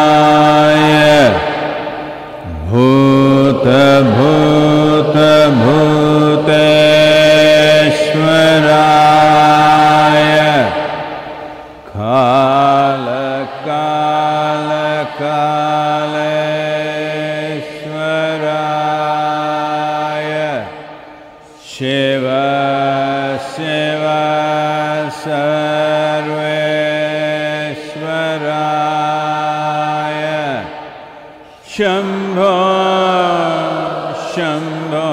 Yogeswaraya Bhuta Bhuta Bhuteshwaraya Kala Kala Kaleshwaraya Shiva Shiva Sarveshwaraya Shambho Shambho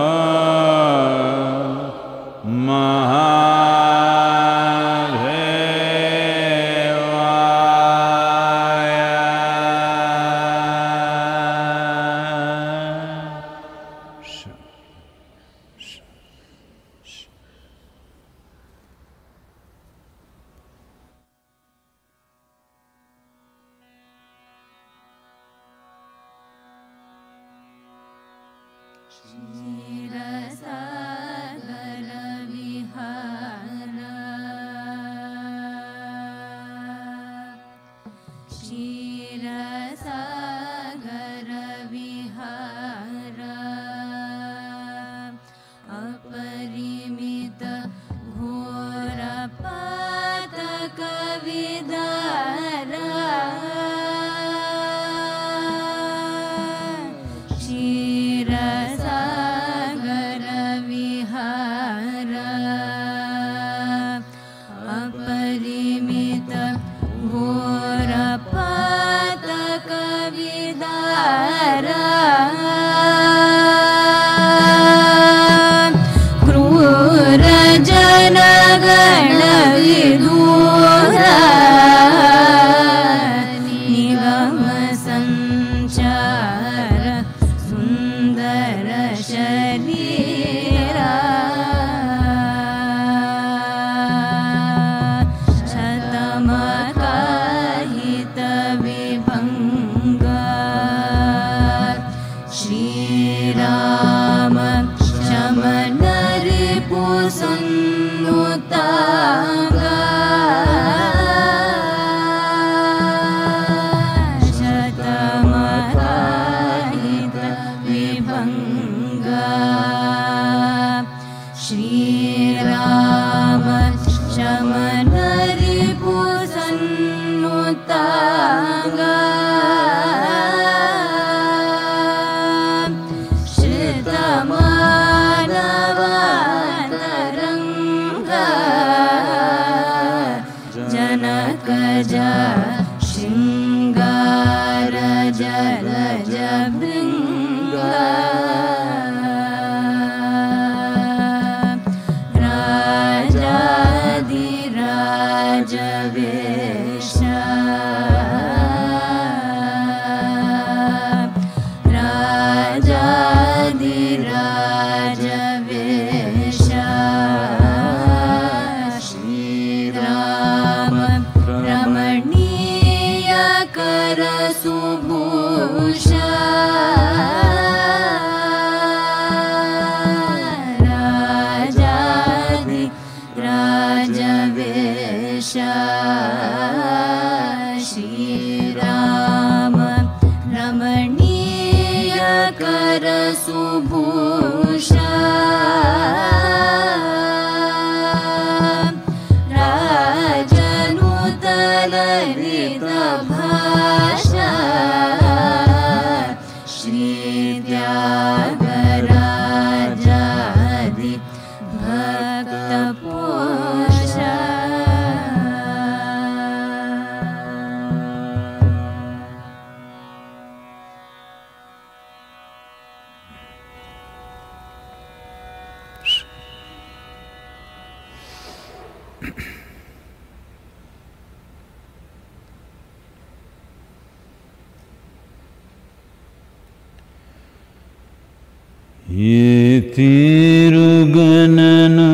Tiruganana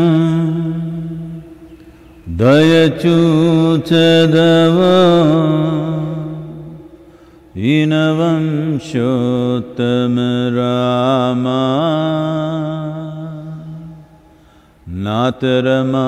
Dayachuchadava Inavam Shottama Rama Natarama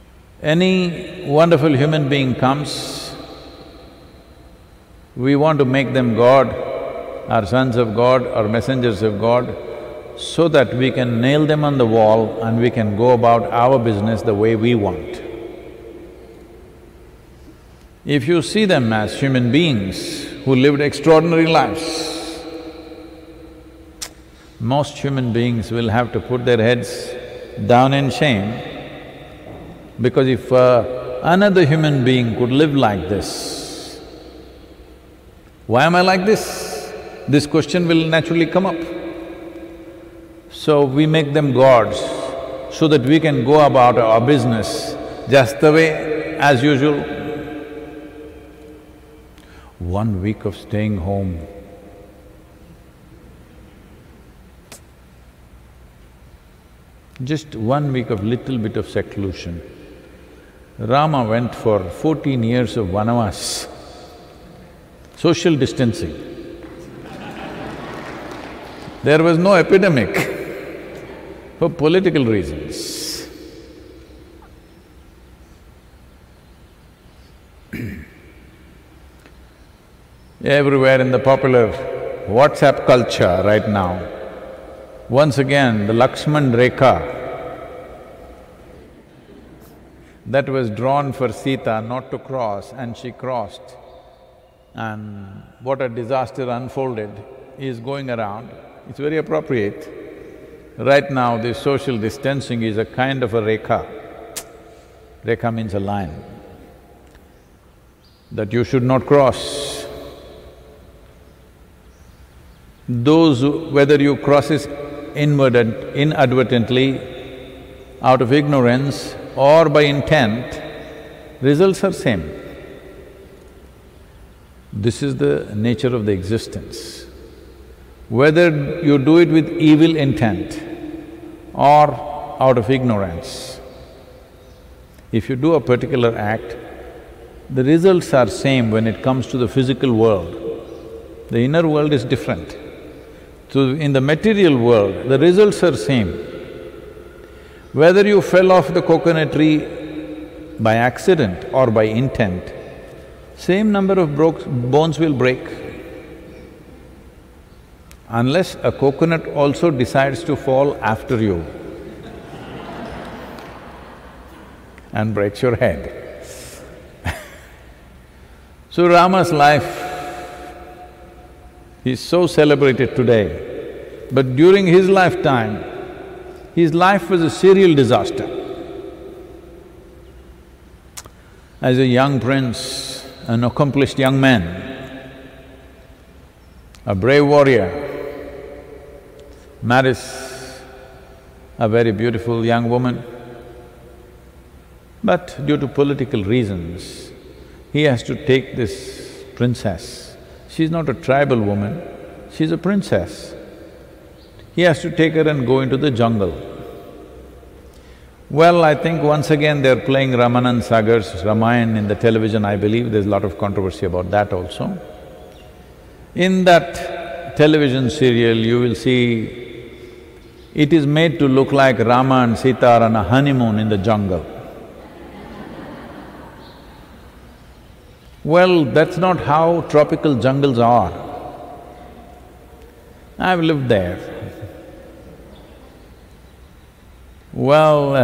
Any wonderful human being comes, we want to make them God, or sons of God or messengers of God, so that we can nail them on the wall and we can go about our business the way we want. If you see them as human beings who lived extraordinary lives, most human beings will have to put their heads down in shame, because if another human being could live like this, why am I like this? This question will naturally come up. So we make them gods so that we can go about our business just the way as usual. 1 week of staying home. Just 1 week of little bit of seclusion. Rama went for 14 years of vanavas, social distancing. There was no epidemic for political reasons. Everywhere in the popular WhatsApp culture right now, once again the Lakshman Rekha that was drawn for Sita not to cross and she crossed, and what a disaster unfolded is going around. It's very appropriate. Right now, this social distancing is a kind of a rekha. Rekha means a line that you should not cross. Whether you cross it inadvertently, out of ignorance or by intent, results are same. This is the nature of the existence. Whether you do it with evil intent or out of ignorance, if you do a particular act, the results are same when it comes to the physical world. The inner world is different. So in the material world, the results are same. Whether you fell off the coconut tree by accident or by intent, same number of bones will break. Unless a coconut also decides to fall after you and breaks your head. So Rama's life is so celebrated today, but during his lifetime, his life was a serial disaster. As a young prince, an accomplished young man, a brave warrior, marries a very beautiful young woman, but due to political reasons, he has to take this princess. She's not a tribal woman, she's a princess. He has to take her and go into the jungle. Well, I think once again they're playing Ramanand Sagar's Ramayana in the television, I believe. There's a lot of controversy about that also. In that television serial, you will see it is made to look like Rama and Sita are on a honeymoon in the jungle. Well, that's not how tropical jungles are. I've lived there. Well,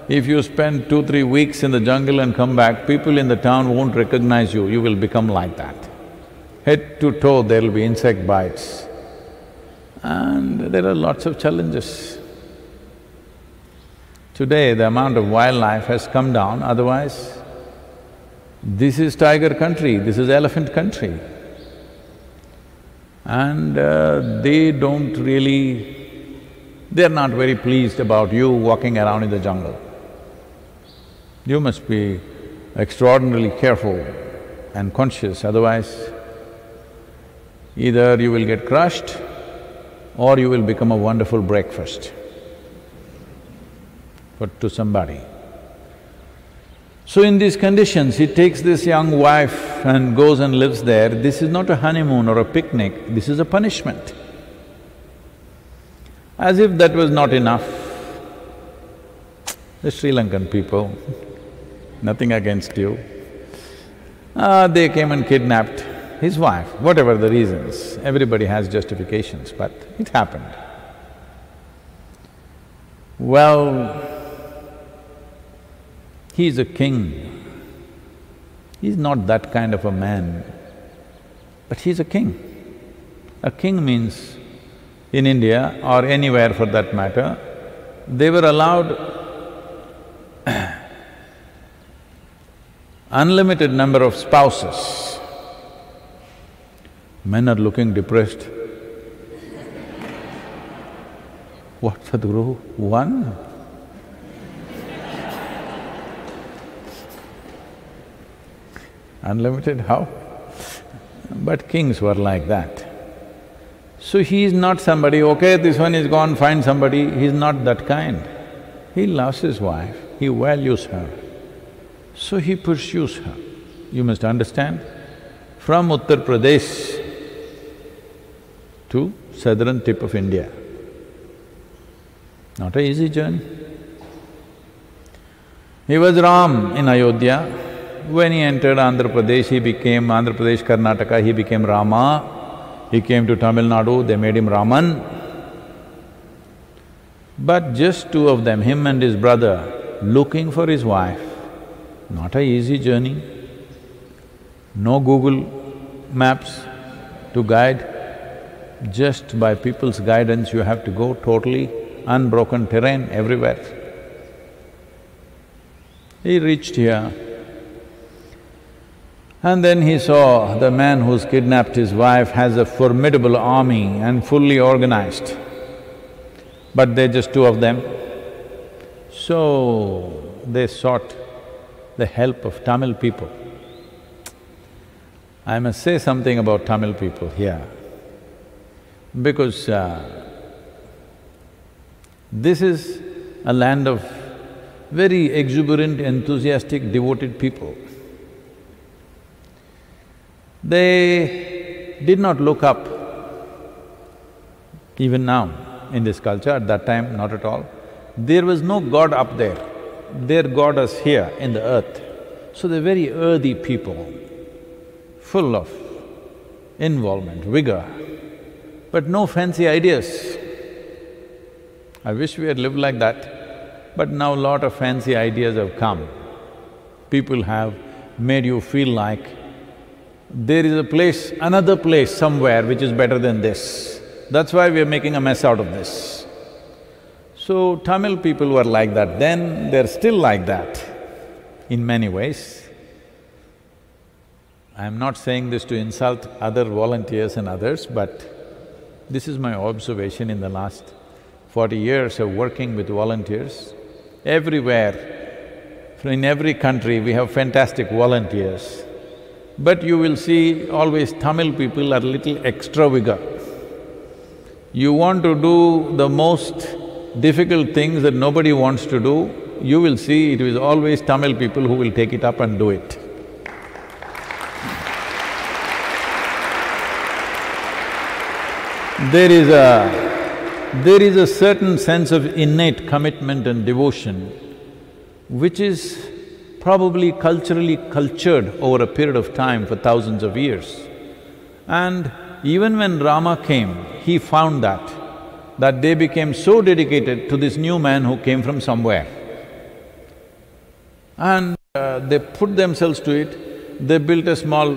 if you spend 2-3 weeks in the jungle and come back, people in the town won't recognize you, you will become like that. Head to toe, there'll be insect bites. And there are lots of challenges. Today, the amount of wildlife has come down, otherwise, this is tiger country, this is elephant country. And they're not very pleased about you walking around in the jungle. You must be extraordinarily careful and conscious, otherwise either you will get crushed or you will become a wonderful breakfast to somebody. So in these conditions, he takes this young wife and goes and lives there. This is not a honeymoon or a picnic, this is a punishment. As if that was not enough, the Sri Lankan people, nothing against you. They came and kidnapped his wife, whatever the reasons. Everybody has justifications, but it happened. Well, he's a king. He's not that kind of a man, but he's a king. A king means, in India or anywhere for that matter, they were allowed unlimited number of spouses. Men are looking depressed. What, Sadhguru? One? Unlimited, how? But kings were like that. So he is not somebody, okay, this one is gone, find somebody, he's not that kind. He loves his wife, he values her, so he pursues her. You must understand, from Uttar Pradesh to southern tip of India, not an easy journey. He was Ram in Ayodhya. When he entered Andhra Pradesh, he became Andhra Pradesh, Karnataka, he became Rama. He came to Tamil Nadu, they made him Raman. But just two of them, him and his brother, looking for his wife, not an easy journey. No Google Maps to guide, just by people's guidance you have to go totally unbroken terrain everywhere. He reached here, and then he saw the man who's kidnapped his wife has a formidable army and fully organized, but they're just two of them. So they sought the help of Tamil people. I must say something about Tamil people here, because this is a land of very exuberant, enthusiastic, devoted people. They did not look up, even now in this culture, at that time not at all. There was no god up there, their god is here in the earth. So they're very earthy people, full of involvement, vigor, but no fancy ideas. I wish we had lived like that, but now lot of fancy ideas have come. People have made you feel like there is a place, another place somewhere which is better than this. That's why we are making a mess out of this. So Tamil people were like that then, they're still like that in many ways. I'm not saying this to insult other volunteers and others, but this is my observation in the last 40 years of working with volunteers. Everywhere, in every country, we have fantastic volunteers. But you will see always Tamil people are little extra vigor. You want to do the most difficult things that nobody wants to do, you will see it is always Tamil people who will take it up and do it. There is a certain sense of innate commitment and devotion which is probably culturally cultured over a period of time for thousands of years. And even when Rama came, he found that they became so dedicated to this new man who came from somewhere. And they put themselves to it, they built a small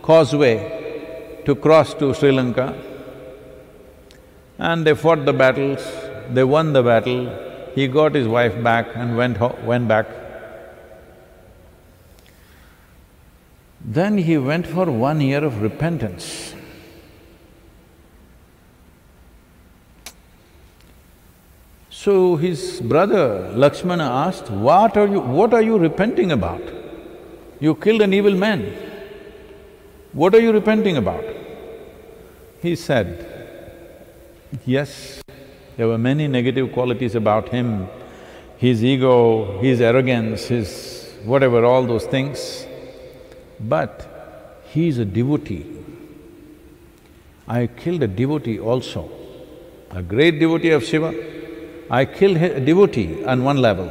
causeway to cross to Sri Lanka, and they fought the battles, they won the battle, he got his wife back and went back. Then he went for 1 year of repentance. So his brother Lakshmana asked, what are you repenting about? You killed an evil man. What are you repenting about? He said, yes, there were many negative qualities about him, his ego, his arrogance, his whatever, all those things. But he is a devotee. I killed a devotee also, a great devotee of Shiva. I killed a devotee on one level.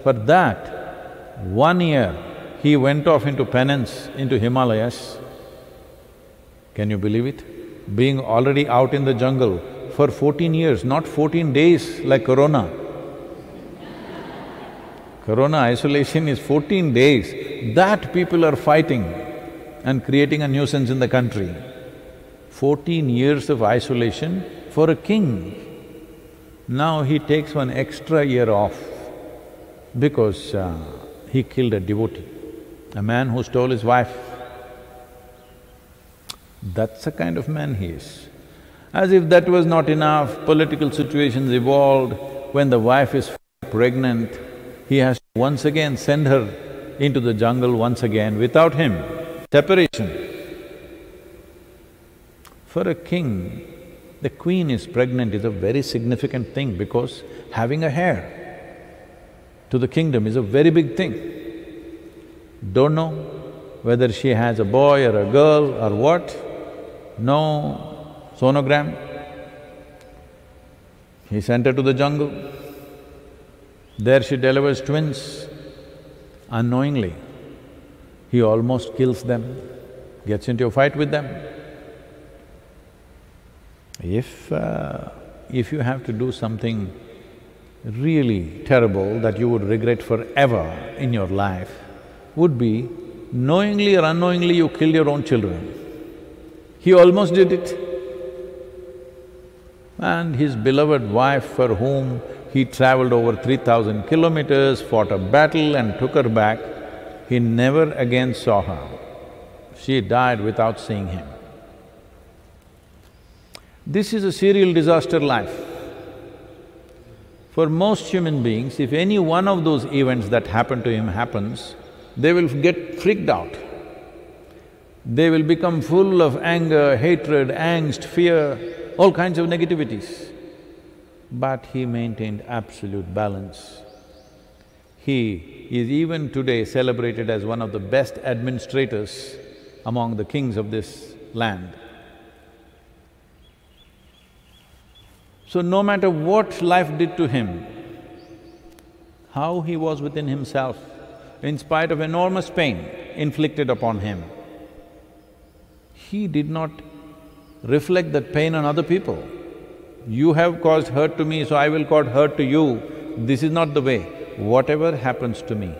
For that, 1 year, he went off into penance into Himalayas. Can you believe it? Being already out in the jungle for 14 years, not 14 days like corona. Corona isolation is 14 days. That people are fighting and creating a nuisance in the country. 14 years of isolation for a king. Now he takes one extra year off because he killed a devotee, a man who stole his wife. That's the kind of man he is. As if that was not enough, political situations evolved. When the wife is pregnant, he has to once again send her into the jungle once again without him. Separation. For a king, the queen is pregnant is a very significant thing because having a heir to the kingdom is a very big thing. Don't know whether she has a boy or a girl or what, no sonogram. He sent her to the jungle. There she delivers twins. Unknowingly, he almost kills them, gets into a fight with them. If you have to do something really terrible that you would regret forever in your life, would be knowingly or unknowingly you killed your own children. He almost did it. And his beloved wife, for whom he traveled over 3,000 kilometers, fought a battle and took her back, he never again saw her. She died without seeing him. This is a serial disaster life. For most human beings, if any one of those events that happen to him happens, they will get freaked out. They will become full of anger, hatred, angst, fear, all kinds of negativities. But he maintained absolute balance. He is even today celebrated as one of the best administrators among the kings of this land. So no matter what life did to him, how he was within himself, in spite of enormous pain inflicted upon him, he did not reflect that pain on other people. You have caused hurt to me, so I will cause hurt to you. This is not the way. Whatever happens to me,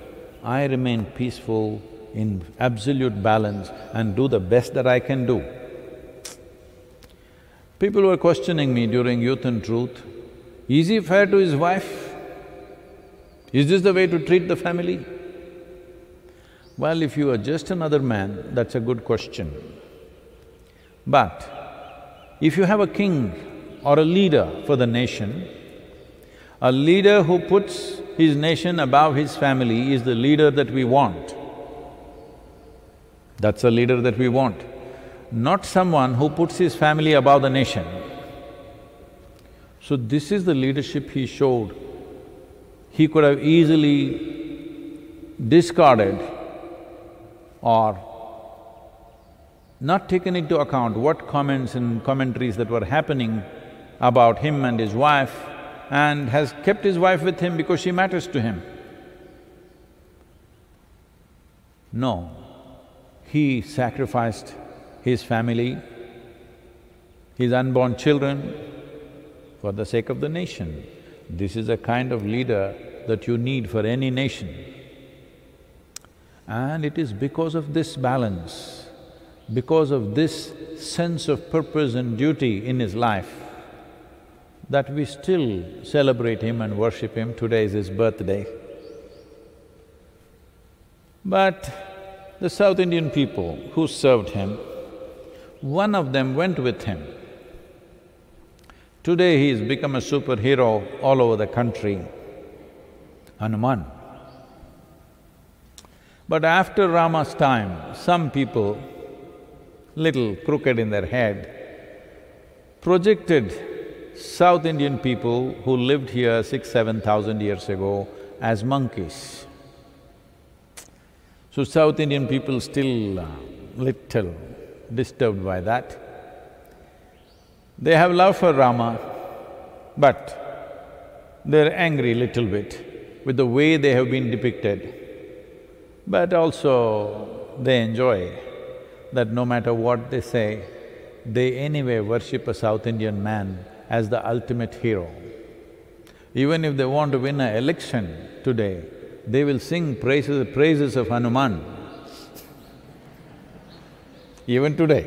I remain peaceful in absolute balance and do the best that I can do. People were questioning me during Youth and Truth, is he fair to his wife? Is this the way to treat the family? Well, if you are just another man, that's a good question. But if you have a king or a leader for the nation, a leader who puts his nation above his family is the leader that we want. That's the leader that we want, not someone who puts his family above the nation. So this is the leadership he showed. He could have easily discarded or not taken into account what comments and commentaries that were happening about him and his wife, and has kept his wife with him because she matters to him. No, he sacrificed his family, his unborn children for the sake of the nation. This is a kind of leader that you need for any nation. And it is because of this balance, because of this sense of purpose and duty in his life, that we still celebrate him and worship him. Today is his birthday. But the South Indian people who served him, one of them went with him. Today he has become a superhero all over the country, Hanuman. But after Rama's time, some people, little crooked in their head, projected South Indian people who lived here 6,000–7,000 years ago as monkeys. So South Indian people still little disturbed by that. They have love for Rama, but they're angry little bit with the way they have been depicted. But also they enjoy that no matter what they say, they anyway worship a South Indian man as the ultimate hero. Even if they want to win an election today, they will sing praises of Hanuman, even today.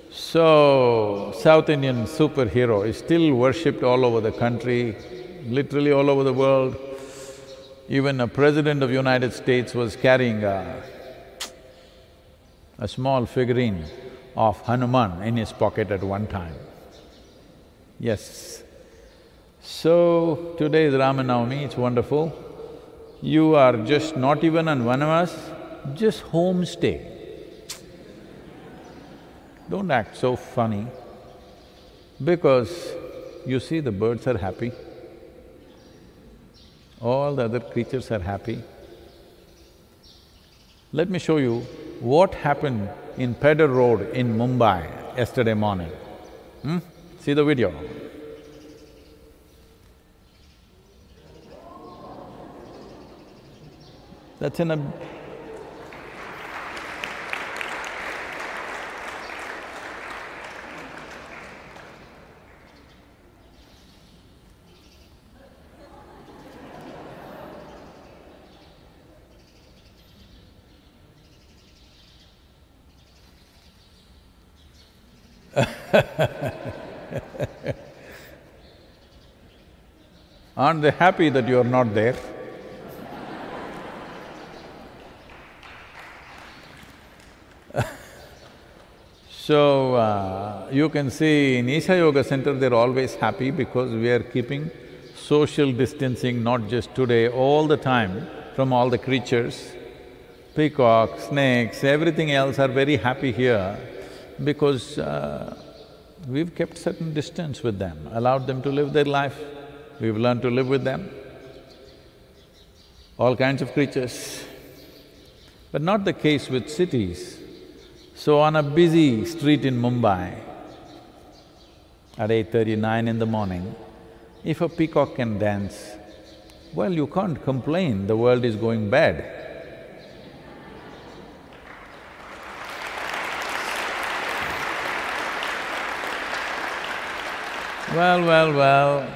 So, South Indian superhero is still worshipped all over the country, literally all over the world. Even a president of United States was carrying a small figurine of Hanuman in his pocket at one time. Yes. So, today is Rama Navami, it's wonderful. You are just not even on vanavas, just homestay. Don't act so funny, because you see the birds are happy, all the other creatures are happy. Let me show you what happened in Pedder Road in Mumbai yesterday morning. See the video. That's in a… Aren't they happy that you are not there? So, you can see in Isha Yoga Center, they're always happy because we are keeping social distancing, not just today, all the time, from all the creatures. Peacocks, snakes, everything else are very happy here because we've kept certain distance with them, allowed them to live their life. We've learned to live with them, all kinds of creatures. But not the case with cities. So on a busy street in Mumbai, at 8:39 in the morning, if a peacock can dance, well, you can't complain, the world is going bad. Well,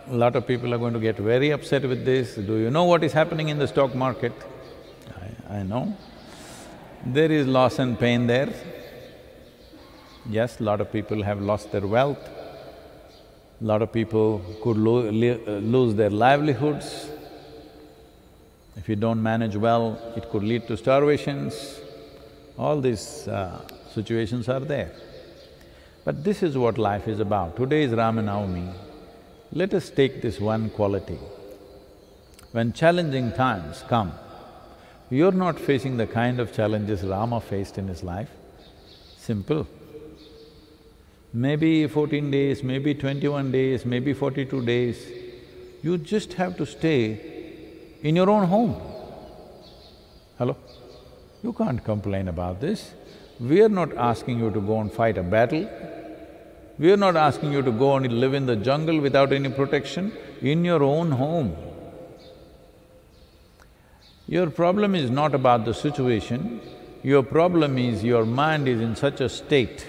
a lot of people are going to get very upset with this. Do you know what is happening in the stock market? I know. There is loss and pain there. Yes, a lot of people have lost their wealth. A lot of people could lose their livelihoods. If you don't manage well, it could lead to starvations. All these situations are there. But this is what life is about. Today is Rama Navami. Let us take this one quality. When challenging times come, you're not facing the kind of challenges Rama faced in his life. Simple. Maybe 14 days, maybe 21 days, maybe 42 days, you just have to stay in your own home. Hello? You can't complain about this. We are not asking you to go and fight a battle. We are not asking you to go and live in the jungle without any protection, in your own home. Your problem is not about the situation, your problem is your mind is in such a state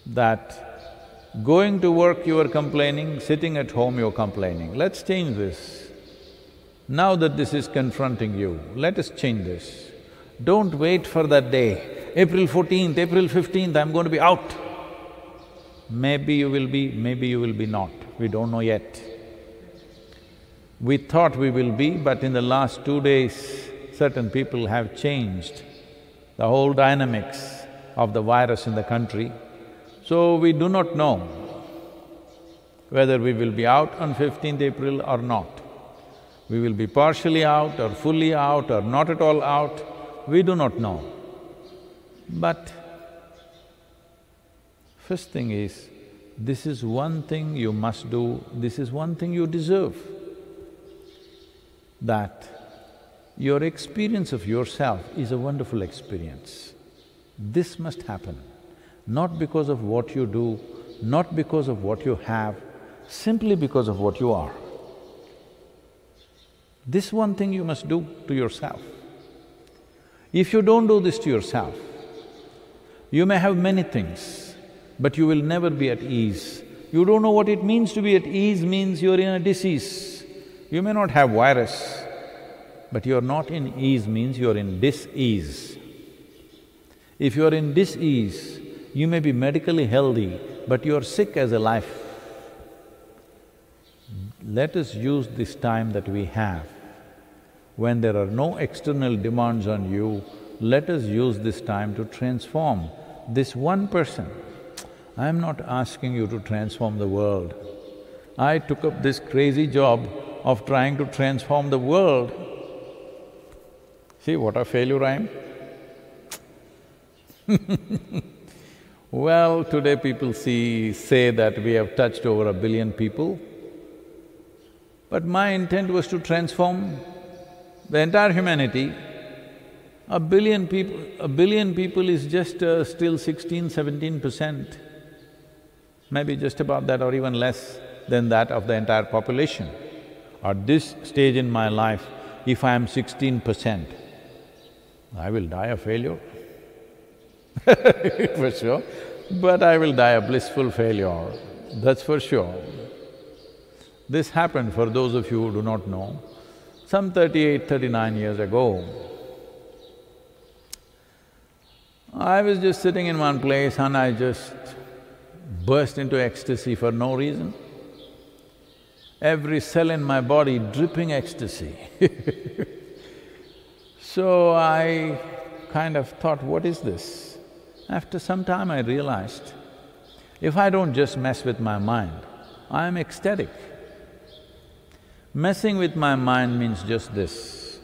that going to work you are complaining, sitting at home you're complaining. Let's change this. Now that this is confronting you, let us change this. Don't wait for that day, April 14th, April 15th, I'm going to be out. Maybe you will be not, we don't know yet. We thought we will be, but in the last 2 days, certain people have changed the whole dynamics of the virus in the country. So we do not know whether we will be out on 15th April or not. We will be partially out or fully out or not at all out, we do not know. But first thing is, this is one thing you must do, this is one thing you deserve. That your experience of yourself is a wonderful experience. This must happen, not because of what you do, not because of what you have, simply because of what you are. This one thing you must do to yourself. If you don't do this to yourself, you may have many things, but you will never be at ease. You don't know what it means to be at ease, means you're in a disease. You may not have virus, but you're not in ease means you're in dis-ease. If you're in dis-ease, you may be medically healthy, but you're sick as a life. Let us use this time that we have. When there are no external demands on you, let us use this time to transform this one person. I'm not asking you to transform the world. I took up this crazy job of trying to transform the world. See what a failure I am? Well, today people say that we have touched over 1 billion people, but my intent was to transform the entire humanity. 1 billion people is just still 16–17%, maybe just about that or even less than that of the entire population. At this stage in my life, if I am 16%, I will die a failure for sure, but I will die a blissful failure, that's for sure. This happened, for those of you who do not know, some 38–39 years ago. I was just sitting in one place and I just burst into ecstasy for no reason. Every cell in my body dripping ecstasy. So I kind of thought, what is this? After some time I realized, if I don't just mess with my mind, I am ecstatic. Messing with my mind means just this.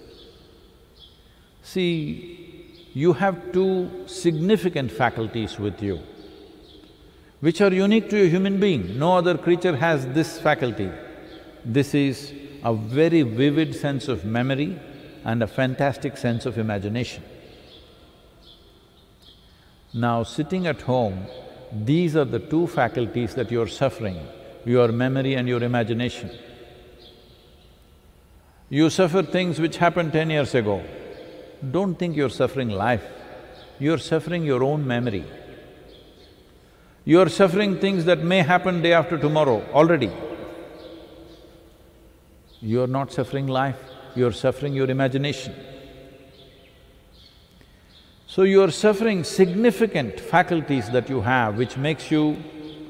See, you have two significant faculties with you, which are unique to a human being. No other creature has this faculty. This is a very vivid sense of memory and a fantastic sense of imagination. Now, sitting at home, these are the two faculties that you're suffering, your memory and your imagination. You suffer things which happened 10 years ago. Don't think you're suffering life, you're suffering your own memory. You're suffering things that may happen day after tomorrow already. You're not suffering life, you're suffering your imagination. So you're suffering significant faculties that you have, which makes you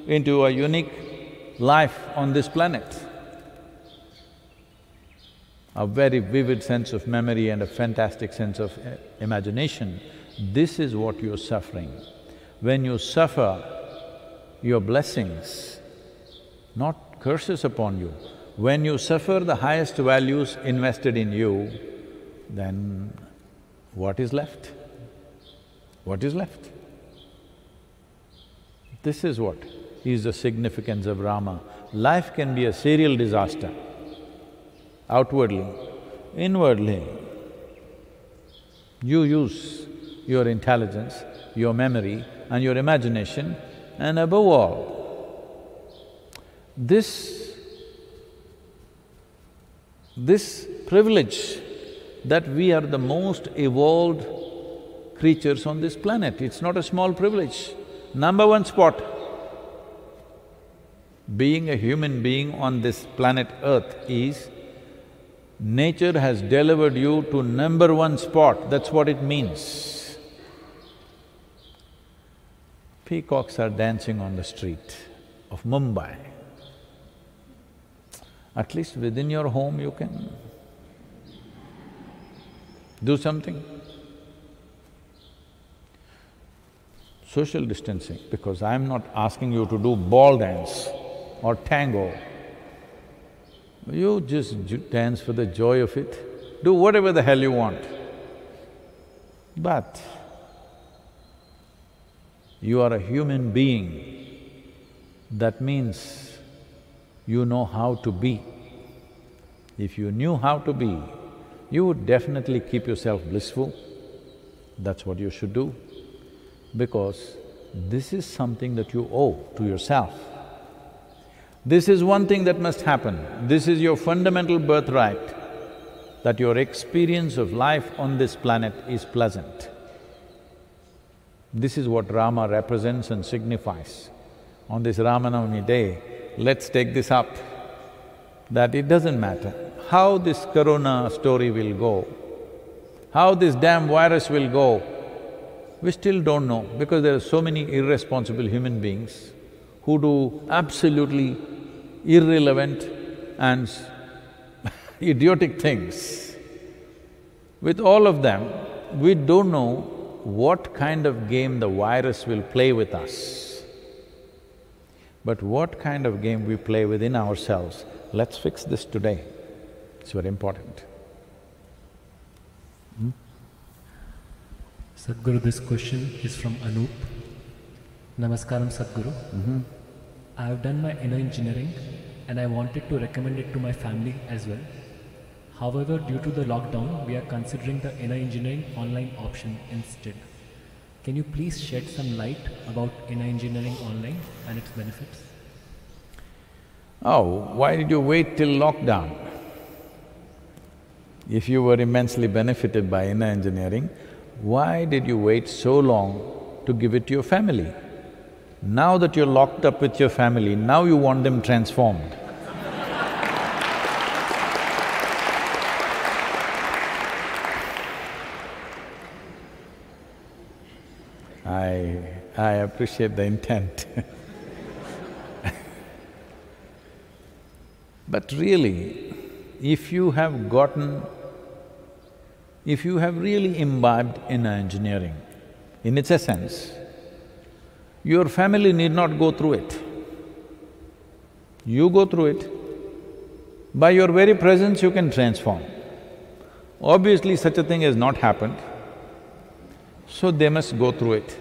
into a unique life on this planet. A very vivid sense of memory and a fantastic sense of imagination. This is what you're suffering. When you suffer, your blessings, not curses upon you. When you suffer the highest values invested in you, then what is left? What is left? This is what is the significance of Rama. Life can be a serial disaster, outwardly, inwardly. You use your intelligence, your memory and your imagination, and above all, this privilege that we are the most evolved creatures on this planet, it's not a small privilege. Number one spot. Being a human being on this planet Earth is, nature has delivered you to number one spot, that's what it means. Peacocks are dancing on the street of Mumbai. At least within your home you can do something. Social distancing, because I'm not asking you to do ball dance or tango. You just dance for the joy of it, do whatever the hell you want. But you are a human being, that means you know how to be. If you knew how to be, you would definitely keep yourself blissful. That's what you should do, because this is something that you owe to yourself. This is one thing that must happen. This is your fundamental birthright. that your experience of life on this planet is pleasant. This is what Rama represents and signifies. On this Ramanavami day, let's take this up, that it doesn't matter how this corona story will go, how this damn virus will go, we still don't know because there are so many irresponsible human beings who do absolutely irrelevant and idiotic things. With all of them, we don't know what kind of game the virus will play with us. But what kind of game we play within ourselves, let's fix this today. It's very important. Sadhguru, this question is from Anup. Namaskaram, Sadhguru. I have done my inner engineering and I wanted to recommend it to my family as well. However, due to the lockdown, we are considering the inner engineering online option instead. Can you please shed some light about inner engineering online and its benefits? Oh, why did you wait till lockdown? If you were immensely benefited by inner engineering, why did you wait so long to give it to your family? Now that you're locked up with your family, now you want them transformed. I appreciate the intent But really, if you have really imbibed inner engineering, in its essence, your family need not go through it. You go through it. By your very presence, you can transform. Obviously, such a thing has not happened, so they must go through it.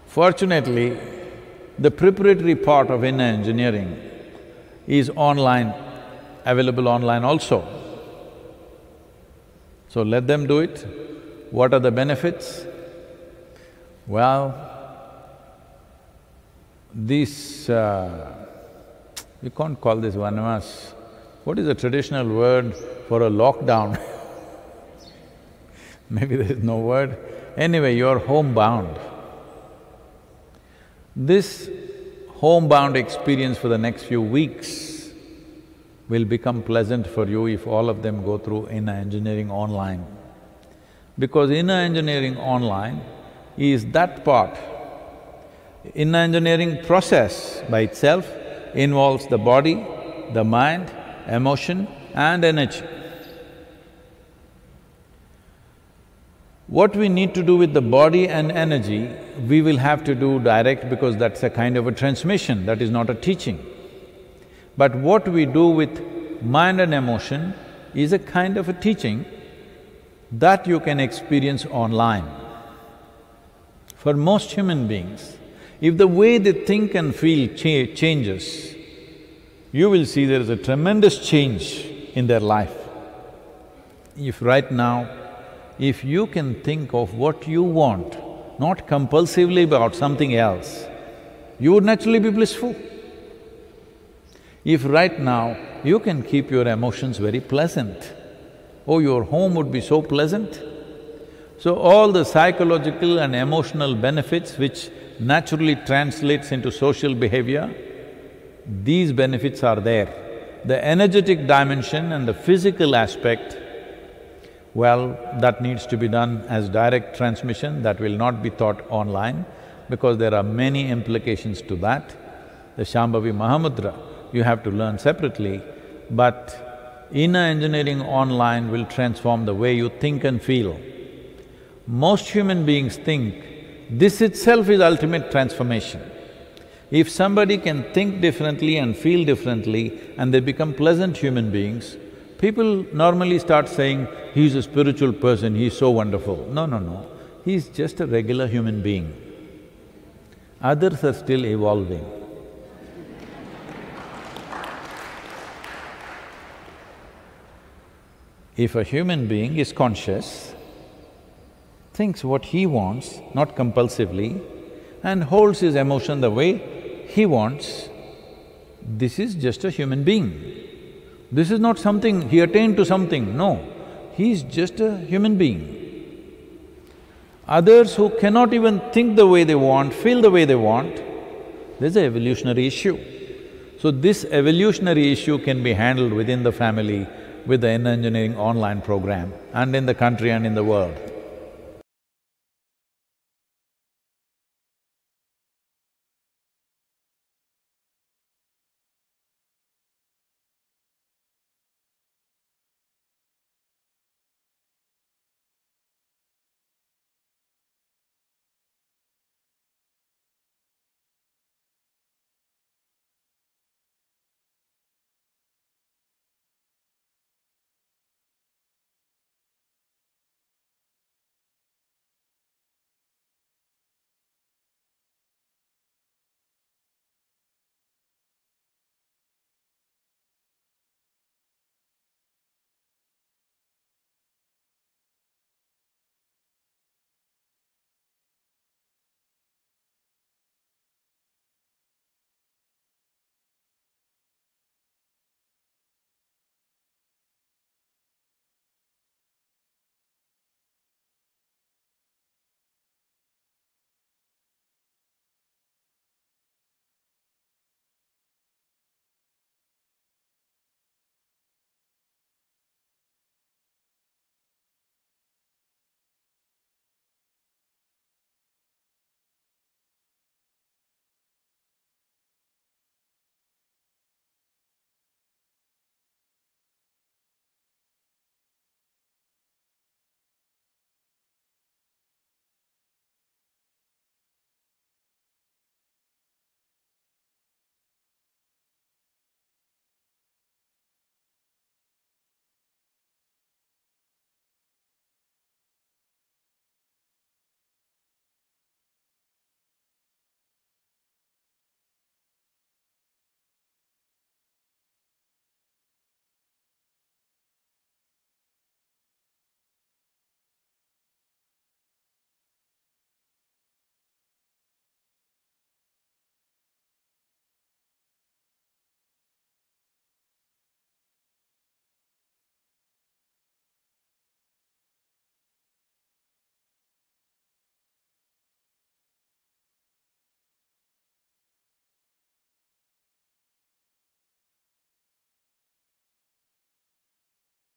Fortunately, the preparatory part of inner engineering is online, available online also. So let them do it. What are the benefits? Well, this… we can't call this vanavas. What is the traditional word for a lockdown? Maybe there is no word. Anyway, you're homebound. This homebound experience for the next few weeks will become pleasant for you if all of them go through inner engineering online. Because inner engineering online is that part. Inner engineering process by itself involves the body, the mind, emotion and energy. What we need to do with the body and energy, we will have to do direct because that's a kind of a transmission, that is not a teaching. But what we do with mind and emotion is a kind of a teaching that you can experience online. For most human beings, if the way they think and feel changes, you will see there is a tremendous change in their life. If right now, if you can think of what you want, not compulsively about something else, you would naturally be blissful. If right now you can keep your emotions very pleasant, oh, your home would be so pleasant. So all the psychological and emotional benefits which naturally translates into social behavior, these benefits are there. The energetic dimension and the physical aspect, well, that needs to be done as direct transmission, that will not be taught online because there are many implications to that. The Shambhavi Mahamudra, you have to learn separately, but inner engineering online will transform the way you think and feel. Most human beings think this itself is ultimate transformation. If somebody can think differently and feel differently and they become pleasant human beings, people normally start saying, he's a spiritual person, he's so wonderful. No, no, no, he's just a regular human being. Others are still evolving. If a human being is conscious, thinks what he wants, not compulsively, and holds his emotion the way he wants, this is just a human being. This is not something, he attained to something, no. He's just a human being. Others who cannot even think the way they want, feel the way they want, there's an evolutionary issue. So this evolutionary issue can be handled within the family with the inner engineering online program and in the country and in the world.